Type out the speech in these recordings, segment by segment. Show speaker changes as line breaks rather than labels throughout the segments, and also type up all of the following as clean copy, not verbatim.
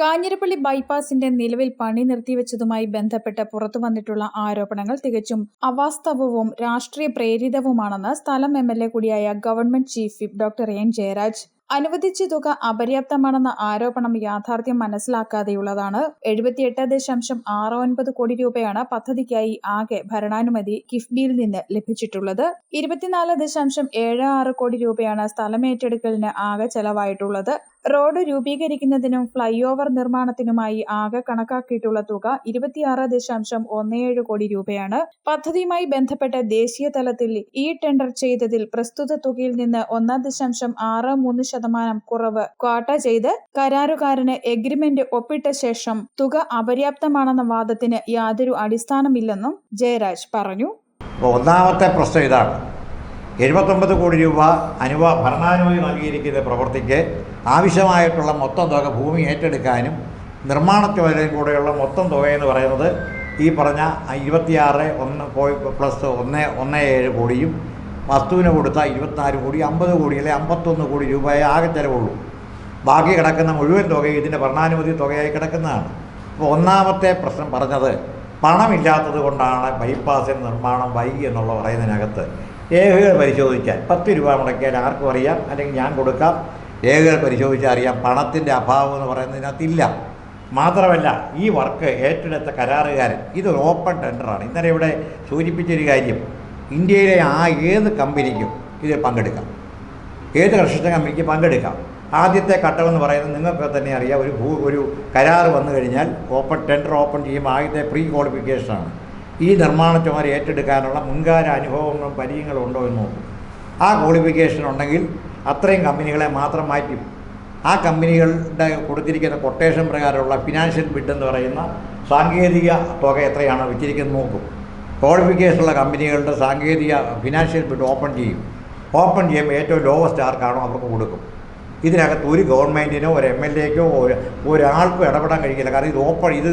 കാഞ്ഞിരപ്പള്ളി ബൈപ്പാസിന്റെ നിലവിൽ പണി നിർത്തിവെച്ചതുമായി ബന്ധപ്പെട്ട് പുറത്തുവന്നിട്ടുള്ള ആരോപണങ്ങൾ തികച്ചും അവാസ്തവവും രാഷ്ട്രീയ പ്രേരിതവുമാണെന്ന് സ്ഥലം എംഎൽഎ കൂടിയായ government chief whip doctor N Jayaraj. അനുവദിച്ച തുക അപര്യാപ്തമാണെന്ന ആരോപണം യാഥാർത്ഥ്യം മനസ്സിലാക്കാതെയുള്ളതാണ്. 78.69 കോടി രൂപയാണ് പദ്ധതിക്കായി ആകെ ഭരണാനുമതി കിഫ്ബിയിൽ നിന്ന് ലഭിച്ചിട്ടുള്ളത്. 24.76 കോടി രൂപയാണ് സ്ഥലമേറ്റെടുക്കലിന് ആകെ ചെലവായിട്ടുള്ളത്. റോഡ് രൂപീകരിക്കുന്നതിനും ഫ്ളൈ ഓവർ നിർമ്മാണത്തിനുമായി ആകെ കണക്കാക്കിയിട്ടുള്ള തുക 26.17 കോടി രൂപയാണ്. പദ്ധതിയുമായി ബന്ധപ്പെട്ട് ദേശീയ തലത്തിൽ ഈ ടെൻഡർ ചെയ്തതിൽ പ്രസ്തുത തുകയിൽ നിന്ന് 1.63% കുറവ് ക്വാട്ട ചെയ്ത് കരാറുകാരന് എഗ്രിമെന്റ് ഒപ്പിട്ട ശേഷം തുക അപര്യാപ്തമാണെന്ന വാദത്തിന് യാതൊരു അടിസ്ഥാനമില്ലെന്നും ജയരാജ് പറഞ്ഞു.
ഒന്നാമത്തെ പ്രശ്നം ഇതാണ്. 79 കോടി രൂപ ഭരണാനുമതി നൽകിയിരിക്കുന്ന പ്രവൃത്തിക്ക് ആവശ്യമായിട്ടുള്ള മൊത്തം തുക ഭൂമി ഏറ്റെടുക്കാനും നിർമ്മാണ ചുമതലയും കൂടെയുള്ള മൊത്തം തുകയെന്ന് പറയുന്നത് ഈ പറഞ്ഞ 26+1.17 കോടിയും വസ്തുവിന് കൊടുത്ത 24 കോടി 50 കോടി അല്ലെങ്കിൽ 51 കോടി രൂപയെ ആകെ ചിലവുള്ളൂ. ബാക്കി കിടക്കുന്ന മുഴുവൻ തുക ഇതിൻ്റെ ഭരണാനുമതി തുകയായി കിടക്കുന്നതാണ്. അപ്പോൾ ഒന്നാമത്തെ പ്രശ്നം പറഞ്ഞത് പണമില്ലാത്തത് കൊണ്ടാണ് ബൈപ്പാസിന് നിർമ്മാണം വൈകി എന്നുള്ള പറയുന്നതിനകത്ത് രേഖകൾ പരിശോധിച്ചാൽ 10 രൂപ മുടക്കിയാൽ ആർക്കും അറിയാം, അല്ലെങ്കിൽ ഞാൻ കൊടുക്കാം. രേഖകൾ പരിശോധിച്ചാൽ അറിയാം പണത്തിൻ്റെ അഭാവം എന്ന് പറയുന്നതിനകത്തില്ല. മാത്രമല്ല ഈ വർക്ക് ഏറ്റെടുത്ത കരാറുകാരൻ ഇതൊരു ഓപ്പൺ ടെൻഡറാണ്. ഇന്നലെ ഇവിടെ സൂചിപ്പിച്ചൊരു കാര്യം, ഇന്ത്യയിലെ ഏത് കമ്പനിക്കും ഇതിൽ പങ്കെടുക്കാം, ഏത് കർഷക കമ്പനിക്ക് പങ്കെടുക്കാം. ആദ്യത്തെ ഘട്ടമെന്ന് പറയുന്നത് നിങ്ങൾക്ക് തന്നെ അറിയാം, ഒരു കരാർ വന്നു കഴിഞ്ഞാൽ ടെൻഡർ ഓപ്പൺ ചെയ്യുമ്പോൾ ആദ്യത്തെ പ്രീ ക്വാളിഫിക്കേഷനാണ്. ഈ നിർമ്മാണ ചുമതല ഏറ്റെടുക്കാനുള്ള മുൻകാല അനുഭവങ്ങളും പരിചയങ്ങളും ഉണ്ടോ എന്ന് നോക്കും. ആ ക്വാളിഫിക്കേഷൻ ഉണ്ടെങ്കിൽ അത്രയും കമ്പനികളെ മാത്രം മാറ്റും. ആ കമ്പനികളുടെ കൊടുത്തിരിക്കുന്ന കൊട്ടേഷൻ പ്രകാരമുള്ള ഫിനാൻഷ്യൽ ബിഡ് എന്ന് പറയുന്ന സാങ്കേതിക തുക എത്രയാണ് വെച്ചിരിക്കുന്നത് നോക്കും. ക്വാളിഫിക്കേഷനുള്ള കമ്പനികളുടെ സാങ്കേതിക ഫിനാൻഷ്യൽ ബിഡ് ഓപ്പൺ ചെയ്യും. ഓപ്പൺ ചെയ്യുമ്പോൾ ഏറ്റവും ലോവസ്റ്റ് ആർക്കാണോ അവർക്ക് കൊടുക്കും. ഇതിനകത്ത് ഒരു ഗവൺമെൻറ്റിനോ ഒരു MLAക്കോ ഒരാൾക്കും ഇടപെടാൻ കഴിയില്ല. കാരണം ഇത്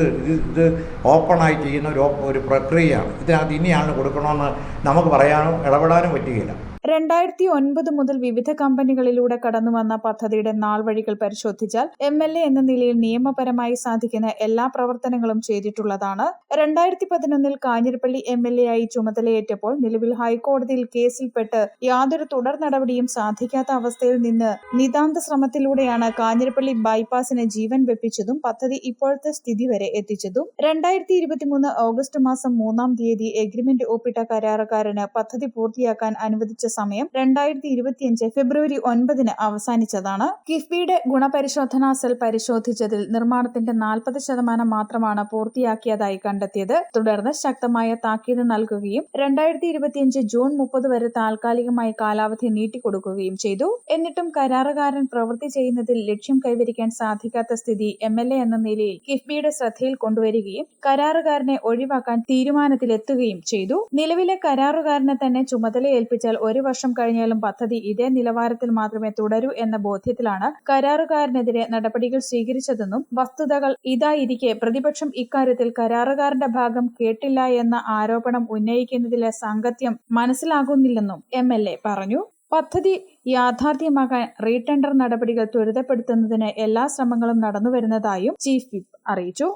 ഓപ്പണായി ചെയ്യുന്ന ഒരു പ്രക്രിയയാണ്. ഇതിനകത്ത് ഇനിയാണ് കൊടുക്കണമെന്ന് നമുക്ക് പറയാനോ ഇടപെടാനും പറ്റുകയില്ല.
2009 മുതൽ വിവിധ കമ്പനികളിലൂടെ കടന്നുവന്ന പദ്ധതിയുടെ നാൾവഴികൾ പരിശോധിച്ചാൽ MLA എന്ന നിലയിൽ നിയമപരമായി സാധിക്കുന്ന എല്ലാ പ്രവർത്തനങ്ങളും ചെയ്തിട്ടുള്ളതാണ്. 2011 കാഞ്ഞിരപ്പള്ളി MLA ആയി ചുമതലയേറ്റപ്പോൾ നിലവിൽ ഹൈക്കോടതിയിൽ കേസിൽപ്പെട്ട് യാതൊരു തുടർ നടപടിയും സാധിക്കാത്ത അവസ്ഥയിൽ നിന്ന് നിതാന്ത ശ്രമത്തിലൂടെയാണ് കാഞ്ഞിരപ്പള്ളി ബൈപ്പാസിന് ജീവൻ വെപ്പിച്ചതും പദ്ധതി ഇപ്പോഴത്തെ സ്ഥിതി വരെ എത്തിച്ചതും. 2023 ഓഗസ്റ്റ് മാസം 3-ാം തീയതി എഗ്രിമെന്റ് ഒപ്പിട്ട കരാറുകാരന് പദ്ധതി പൂർത്തിയാക്കാൻ അനുവദിച്ച സമയം 2025 ഫെബ്രുവരി 9 അവസാനിച്ചതാണ്. കിഫ്ബിയുടെ ഗുണപരിശോധനാ സെൽ പരിശോധിച്ചതിൽ നിർമ്മാണത്തിന്റെ 40% മാത്രമാണ് പൂർത്തിയാക്കിയതായി കണ്ടെത്തിയത്. തുടർന്ന് ശക്തമായ താക്കീത് നൽകുകയും 2025 ജൂൺ 30 വരെ താൽക്കാലികമായി കാലാവധി നീട്ടിക്കൊടുക്കുകയും ചെയ്തു. എന്നിട്ടും കരാറുകാരൻ പ്രവൃത്തി ചെയ്യുന്നതിൽ ലക്ഷ്യം കൈവരിക്കാൻ സാധിക്കാത്ത സ്ഥിതി MLA എന്ന നിലയിൽ കിഫ്ബിയുടെ ശ്രദ്ധയിൽ കൊണ്ടുവരികയും കരാറുകാരനെ ഒഴിവാക്കാൻ തീരുമാനത്തിലെത്തുകയും ചെയ്തു. നിലവിലെ കരാറുകാരനെ തന്നെ ചുമതല ഏൽപ്പിച്ചാൽ 1 വർഷം കഴിഞ്ഞാലും പദ്ധതി ഇതേ നിലവാരത്തിൽ മാത്രമേ തുടരൂ എന്ന ബോധ്യത്തിലാണ് കരാറുകാരനെതിരെ നടപടികൾ സ്വീകരിച്ചതെന്നും വസ്തുതകൾ ഇതായിരിക്കെ പ്രതിപക്ഷം ഇക്കാര്യത്തിൽ കരാറുകാരന്റെ ഭാഗം കേട്ടില്ല എന്ന ആരോപണം ഉന്നയിക്കുന്നതിലെ സാങ്കത്യം മനസ്സിലാകുന്നില്ലെന്നും MLA പറഞ്ഞു. പദ്ധതി യാഥാർത്ഥ്യമാക്കാൻ റീടെൻഡർ നടപടികൾ ത്വരിതപ്പെടുത്തുന്നതിന് എല്ലാ ശ്രമങ്ങളും നടന്നുവരുന്നതായും ചീഫ് വിപ്പ് അറിയിച്ചു.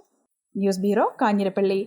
News bureau, Kanjirappally.